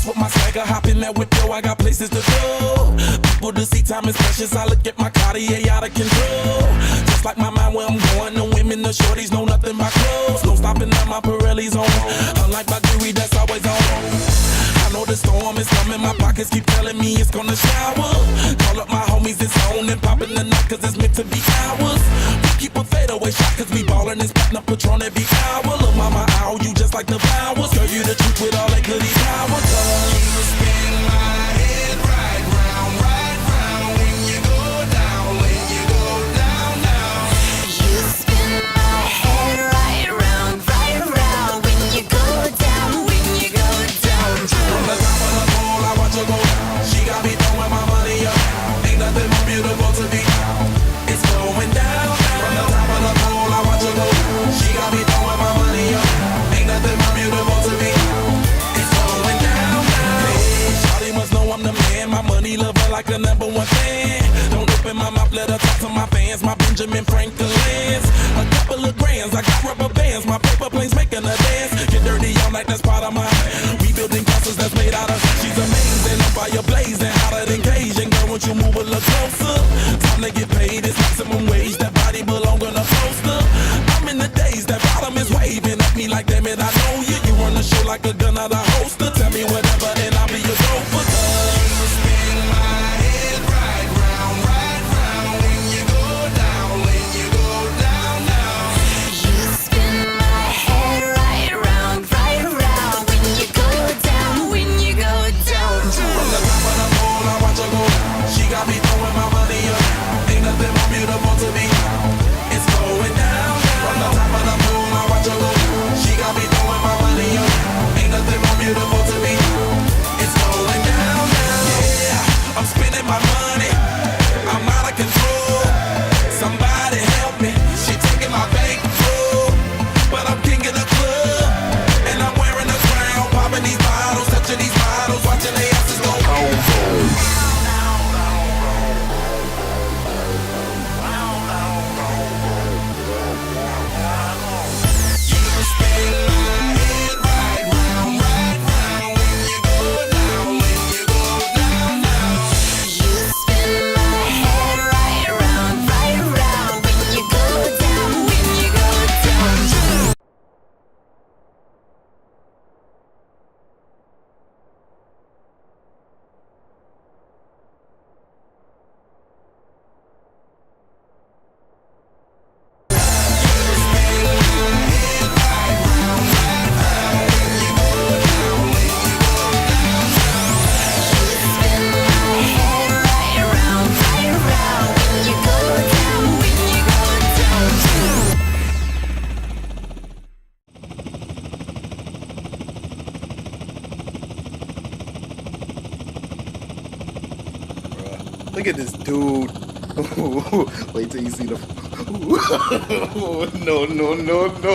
boss with my swagger, hop in that whip, yo, I got places to go. People to see, time is precious, I look at my Cartier out of control. Just like my mind where I'm going, the women, the shorties know nothing but clothes. No stopping at my Pirelli's on, unlike my jewelry that's always on. I know the storm is coming, my pockets keep telling me it's gonna shower. Call up my homies, it's on and popping the night cause it's meant to be ours. We keep a fadeaway shot cause we ballin' and spittin' up Patron every hour. Look mama, ow, you just like the flowers. Girl, you the truth with all that goody power. You spin my head right round when you go down, when you go down, down. You spin my head right round when you go down, when you go down. From the top of the pole, I watch her go down. She got me throwing my money up. Ain't nothing more beautiful to be. It's going down. From the top of the pole, I watch her go down. She got me throwing my money up. Ain't nothing more beautiful to be. It's going down. Hey, shawty must know I'm the man. My money love her like a number one fan. Don't open my mouth, let her talk to my fans. My Benjamin Franklin's. A couple of grands, I got rubber bands. My paper planes making a dance. Get dirty all night, that's part of my. We building castles that's made out of. She's amazing, I'm fire blazing, hotter than Cajun. Girl, won't you move a little closer? Time to get paid, it's maximum wage. That body belong on a poster. I'm in the days, that bottom is waving at me like, damn it, I know you. You run the show like a gun out of holster. Tell me whatever and I'll be your gopher. You spin my head right round when you go down, when you go down, down. You spin my head right round when you go down, when you go down. From the top of the pole, I watch her go down. She got me throwing my money up. Ain't nothing more beautiful to me. It's going down. From the top of the pole, I watch her go down. She got me throwing my money up. Ain't nothing more beautiful to me. It's going down, down. Yeah, I'm spending my money. I'm out of control. Somebody help me. She taking my bankroll, but I'm king of the club, and I'm wearing a crown, popping these bottles, touching these bottles, watching they asses go boom. Look at this dude. Wait till you see the. No, no, no, no.